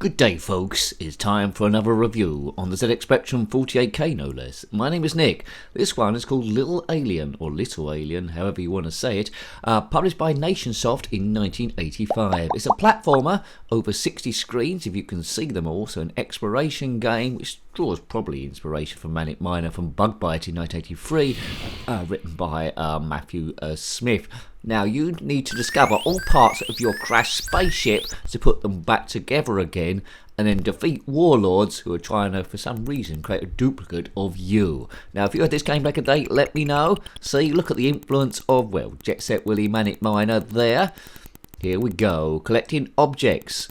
Good day, folks. It's time for another review on the ZX Spectrum 48K, no less. My name is Nick. This one is called Lil Alien, or Little Alien, however you want to say it, published by Nationsoft in 1985. It's a platformer over 60 screens, if you can see them all, so an exploration game which draws probably inspiration from MANIC Miner from Bug Bite in 1983, written by Matthew Smith. Now, you need to discover all parts of your crashed spaceship to put them back together again, and then defeat warlords who are trying to, for some reason, create a duplicate of you. Now, if you had this game back in the day, let me know. See, look at the influence of, well, Jet Set Willy, MANIC Miner there. Here we go, collecting objects.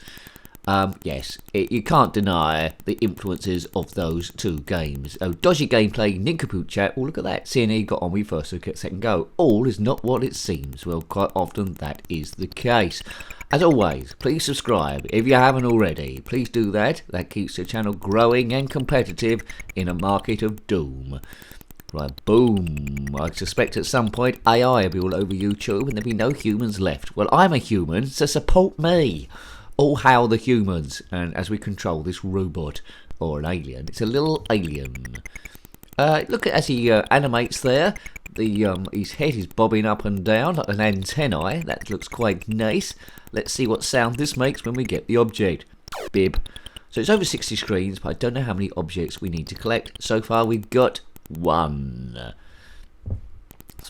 Yes, you can't deny the influences of those two games. Oh, dodgy gameplay, nincompoop chat. Oh, look at that. CNE got on me first, second go. All is not what it seems. Well, quite often that is the case. As always, please subscribe if you haven't already. Please do that. That keeps the channel growing and competitive in a market of doom. Right, boom. I suspect at some point AI will be all over YouTube and there'll be no humans left. Well, I'm a human, so support me. All hail the humans, and as we control this robot, or an alien, it's a little alien. Look at as he animates there, his head is bobbing up and down like an antennae. That looks quite nice. Let's see what sound this makes when we get the object. Bib. So it's over 60 screens, but I don't know how many objects we need to collect. So far we've got one.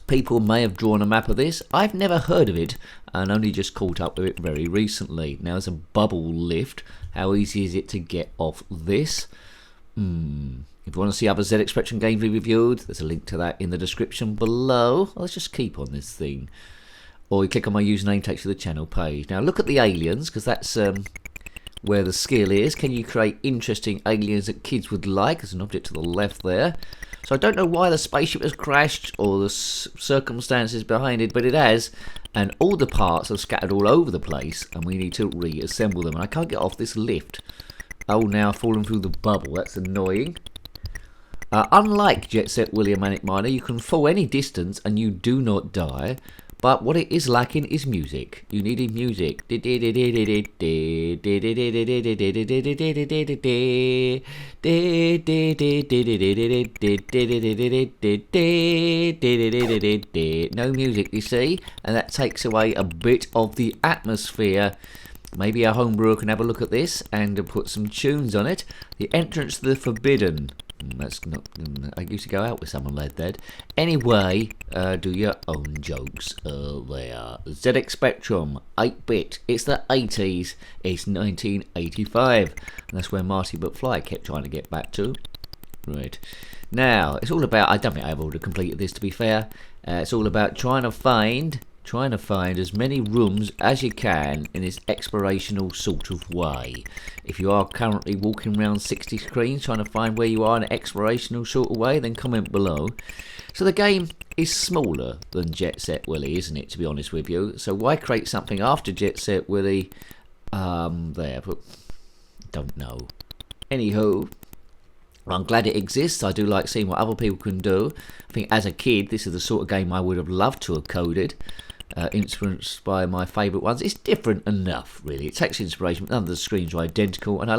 People may have drawn a map of this. I've never heard of it and only just caught up with it very recently. Now there's a bubble lift. How easy is it to get off this? If you want to see other ZX Spectrum games we reviewed, there's a link to that in the description below. Let's just keep on this thing. Or you click on my username, takes you to the channel page. Now look at the aliens, because that's where the skill is. Can you create interesting aliens that kids would like? There's an object to the left there. So I don't know why the spaceship has crashed or the circumstances behind it, but it has. And all the parts are scattered all over the place, and we need to reassemble them. And I can't get off this lift. Oh, now I've fallen through the bubble. That's annoying. Unlike Jet Set Willy and MANIC Miner, you can fall any distance and you do not die. But what it is lacking is music. You needed music. No music, you see, and that takes away a bit of the atmosphere. Maybe our homebrewer can have a look at this and put some tunes on it. The entrance to the forbidden. That's not. I used to go out with someone like that. Anyway, do your own jokes there. ZX Spectrum, 8-bit. It's the 80s. It's 1985. And that's where Marty McFly kept trying to get back to. Right. Now, it's all about. I don't think I've already completed this, to be fair. It's all about trying to find as many rooms as you can in this explorational sort of way. If you are currently walking around 60 screens trying to find where you are in an explorational sort of way, then comment below. So the game is smaller than Jet Set Willy, isn't it, to be honest with you? So why create something after Jet Set Willy? There, but don't know. Anywho, I'm glad it exists. I do like seeing what other people can do. I think as a kid, this is the sort of game I would have loved to have coded. Influenced by my favourite ones. It's different enough, really. It takes inspiration, but none of the screens are identical. And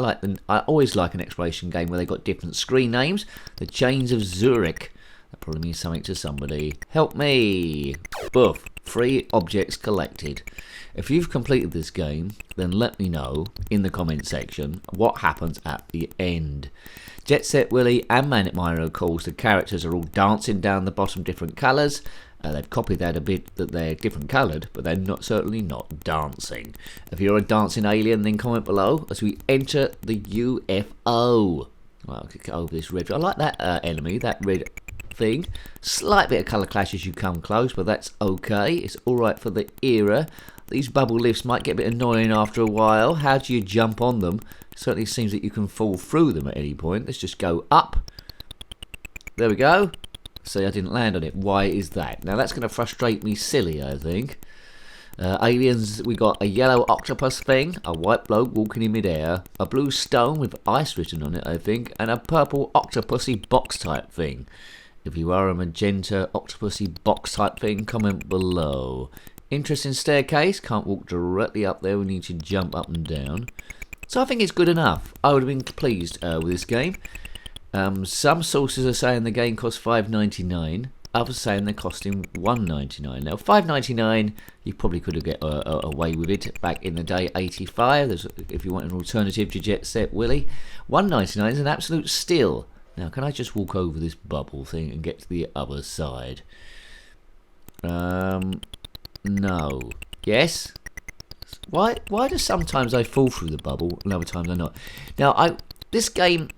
I always like an exploration game where they've got different screen names. The Chains of Zurich. That probably means something to somebody. Help me! Boof. 3 objects collected. If you've completed this game, then let me know in the comment section what happens at the end. Jet Set Willy and MANIC Miner, of course, the characters are all dancing down the bottom, different colours. They've copied that a bit, that they're different coloured, but they're certainly not dancing. If you're a dancing alien, then comment below as we enter the UFO. Well, I'll get over this red. I like that enemy, that red thing. Slight bit of colour clash as you come close, but that's okay. It's alright for the era. These bubble lifts might get a bit annoying after a while. How do you jump on them? It certainly seems that you can fall through them at any point. Let's just go up. There we go. See, I didn't land on it. Why is that? Now that's going to frustrate me silly, I think. Aliens, we got a yellow octopus thing, a white bloke walking in midair, a blue stone with ice written on it, I think, and a purple octopusy box type thing. If you are a magenta octopusy box type thing, comment below. Interesting staircase. Can't walk directly up there. We need to jump up and down. So I think it's good enough. I would have been pleased with this game. Some sources are saying the game costs $5.99. Others saying they're costing $1.99. Now, $5.99, you probably could have get away with it back in the day, 85. If you want an alternative to Jet Set Willy. $1.99 is an absolute steal. Now, can I just walk over this bubble thing and get to the other side? No. Yes? Why do sometimes I fall through the bubble and other times I not? Now, this game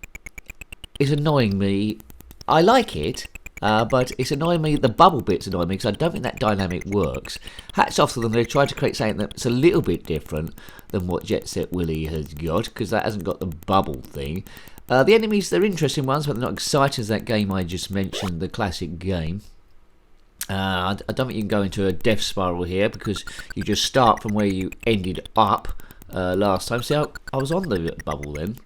is annoying me. I like it. But it's annoying me, the bubble bit's annoying me because I don't think that dynamic works. Hats off to them, they tried to create something that's a little bit different than what Jet Set Willy has got, because that hasn't got the bubble thing. The enemies, they're interesting ones, but they're not exciting as that game I just mentioned, the classic game. I don't think you can go into a death spiral here because you just start from where you ended up last time. See, I was on the bubble then.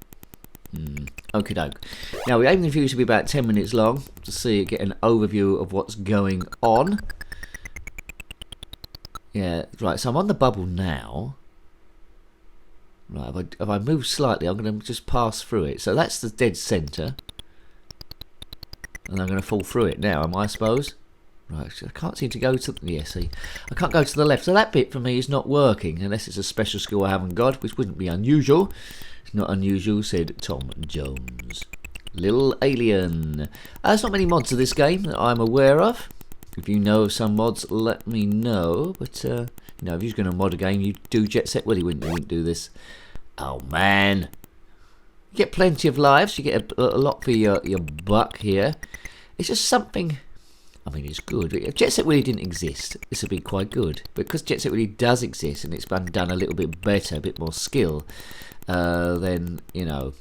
Okie doke. Now we aim the view to be about 10 minutes long to get an overview of what's going on. Yeah, right, so I'm on the bubble now. Right, if I move slightly, I'm going to just pass through it. So that's the dead centre. And I'm going to fall through it now, am I suppose? Right, I can't seem to go to... Yeah, see, I can't go to the left. So that bit for me is not working, unless it's a special skill I haven't got, which wouldn't be unusual. It's not unusual, said Tom Jones. Lil Alien. There's not many mods to this game that I'm aware of. If you know of some mods, let me know. But, you know, if you're going to mod a game, you'd do Jet Set Willy, wouldn't you? You wouldn't do this. Oh, man. You get plenty of lives. You get a lot for your buck here. It's just something... I mean, it's good. If Jet Set Willy didn't exist, this would be quite good. But because Jet Set Willy does exist and it's been done a little bit better, a bit more skill, then, you know,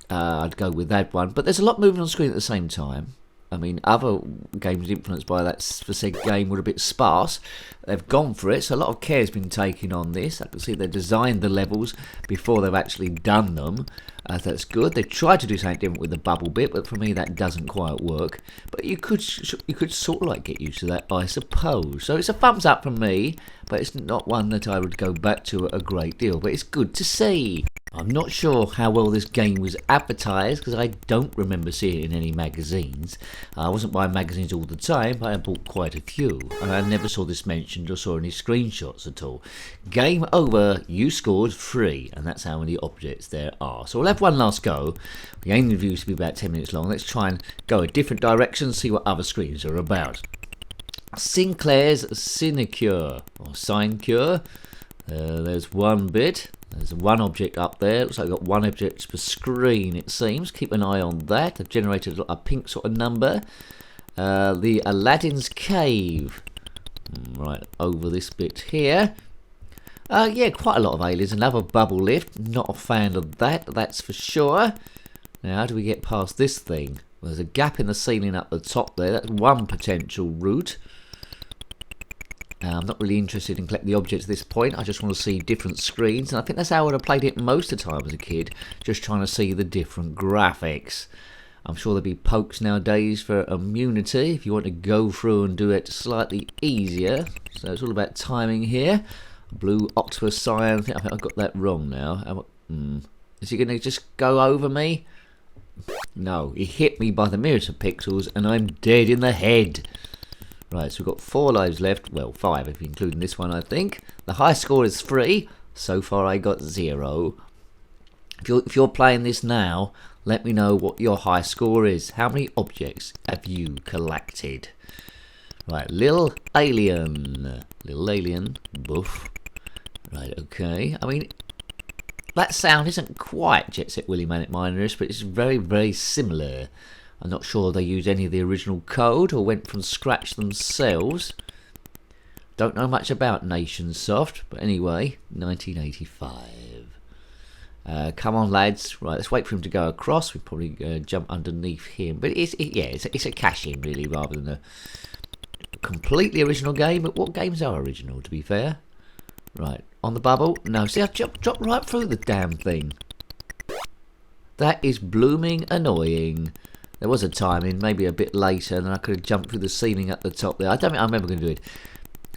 I'd go with that one. But there's a lot moving on screen at the same time. I mean, other games influenced by that for said game were a bit sparse. They've gone for it, so a lot of care has been taken on this. I can see they've designed the levels before they've actually done them. That's good. They've tried to do something different with the bubble bit, but for me that doesn't quite work. But you could sort of like get used to that, I suppose. So it's a thumbs up from me, but it's not one that I would go back to a great deal. But it's good to see. I'm not sure how well this game was advertised because I don't remember seeing it in any magazines. I wasn't buying magazines all the time, but I bought quite a few, and I never saw this mentioned or saw any screenshots at all. Game over, you scored 3, and that's how many objects there are. So we'll have one last go. The aim of the view to be about 10 minutes long. Let's try and go a different direction and see what other screens are about. Sinclair's Sinecure, or Sinecure. There's one bit. There's one object up there. Looks like I've got one object per screen, it seems. Keep an eye on that. I've generated a pink sort of number. The Aladdin's Cave. Right, over this bit here. Yeah, quite a lot of aliens. Another bubble lift. Not a fan of that, that's for sure. Now, how do we get past this thing? Well, there's a gap in the ceiling up the top there. That's one potential route. I'm not really interested in collecting the objects at this point. I just want to see different screens, and I think that's how I would have played it most of the time as a kid, just trying to see the different graphics. I'm sure there'll be pokes nowadays for immunity if you want to go through and do it slightly easier. So it's all about timing here. Blue octopus cyan. I think I've got that wrong now. Is he going to just go over me? No, he hit me by the myriad of pixels, and I'm dead in the head. Right, so we've got 4 lives left. Well, 5 if you're including this one, I think. The high score is 3. So far I got 0. If you're playing this now, let me know what your high score is. How many objects have you collected? Right, Lil Alien. Lil Alien. Boof. Right, okay. I mean, that sound isn't quite Jet Set Willy Manic Miners, but it's very, very similar. I'm not sure they used any of the original code or went from scratch themselves. Don't know much about Nationsoft, but anyway, 1985. Come on, lads. Right, let's wait for him to go across. We'll probably jump underneath him. But it's a cash-in, really, rather than a completely original game. But what games are original, to be fair? Right, on the bubble. No, see, I've dropped right through the damn thing. That is blooming annoying. There was a timing, maybe a bit later, and I could have jumped through the ceiling at the top there. I don't think I remember going to do it.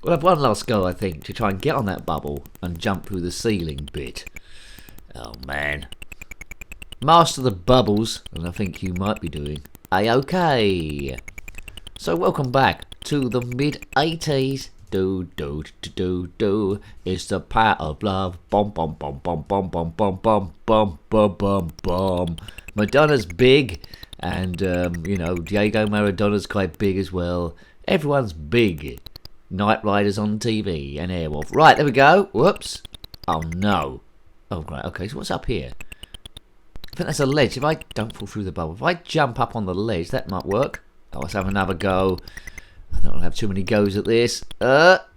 We'll have one last go, I think, to try and get on that bubble and jump through the ceiling bit. Oh man. Master the bubbles, and I think you might be doing A-okay. So welcome back to the mid-80s. Do do do do do. It's the power of love. Bum bum bum bum bum bum bum bum bum bum bum bum. Madonna's big, and you know, Diego Maradona's quite big as well. Everyone's big. Knight Riders on TV and Airwolf. Right, there we go. Whoops. Oh no. Oh right. Okay. So what's up here? I think that's a ledge. If I don't fall through the bubble, if I jump up on the ledge, that might work. Oh, let's have another go. I don't want to have too many goes at this.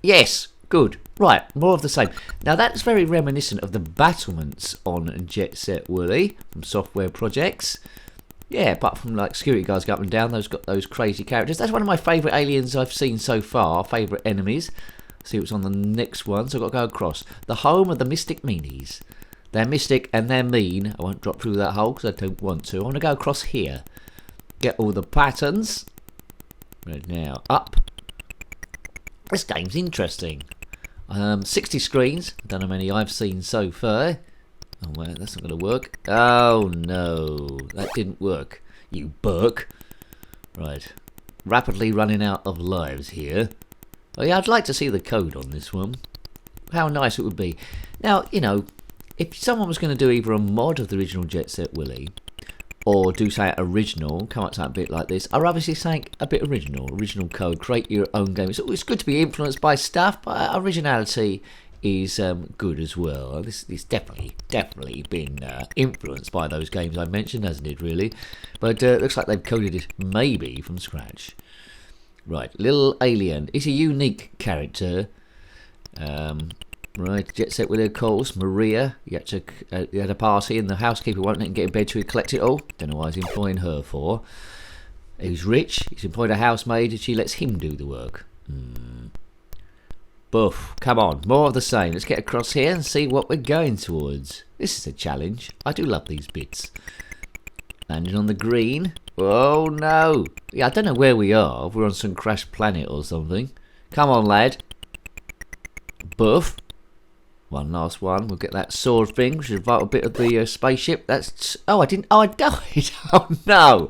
Yes, good. Right, more of the same. Now that's very reminiscent of the battlements on Jet Set Willy from Software Projects. Yeah, apart from like security guards go up and down, those got those crazy characters. That's one of my favourite aliens I've seen so far. Favourite enemies. See what's on the next one. So I've got to go across. The home of the Mystic Meanies. They're mystic and they're mean. I won't drop through that hole because I don't want to. I want to go across here. Get all the patterns. Right now, up. This game's interesting. 60 screens. I don't know how many I've seen so far. Oh, well, that's not going to work. Oh, no. That didn't work. You Burke. Right. Rapidly running out of lives here. Oh, yeah, I'd like to see the code on this one. How nice it would be. Now, you know, if someone was going to do either a mod of the original Jet Set Willy or do something original, come up to something a bit like this, I'd obviously say a bit original code, create your own game. It's good to be influenced by stuff, but originality is good as well. This definitely been influenced by those games I mentioned, hasn't it, really? But it looks like they've coded it maybe from scratch. Right, Lil Alien is a unique character. Right, Jet Set Willy, of course. Maria, you had a party and the housekeeper won't let him get in bed till he collect it all. Don't know why he's employing her for. He's rich, he's employed a housemaid and she lets him do the work. Buff, come on, more of the same. Let's get across here and see what we're going towards. This is a challenge. I do love these bits. Landing on the green. Oh no. Yeah, I don't know where we are. If we're on some crashed planet or something. Come on, lad. Buff. One last one. We'll get that sword thing, which is a vital bit of the spaceship. That's... Oh, I didn't... Oh, I died. Oh, no.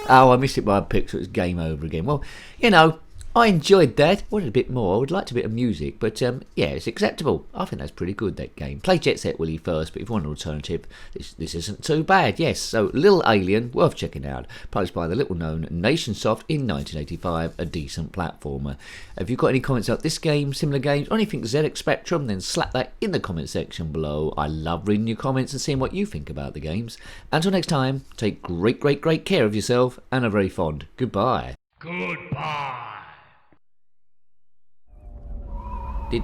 Oh, I missed it by a pick, so it's game over again. Well, you know, I enjoyed that. I wanted a bit more. I would like a bit of music, but yeah, it's acceptable. I think that's pretty good, that game. Play Jet Set Willy first, but if you want an alternative, this isn't too bad. Yes, so Lil Alien, worth checking out. Published by the little-known Nationsoft in 1985, a decent platformer. If you've got any comments about this game, similar games, or anything zxspectrum, then slap that in the comment section below. I love reading your comments and seeing what you think about the games. Until next time, take great care of yourself, and a very fond goodbye. Goodbye. Did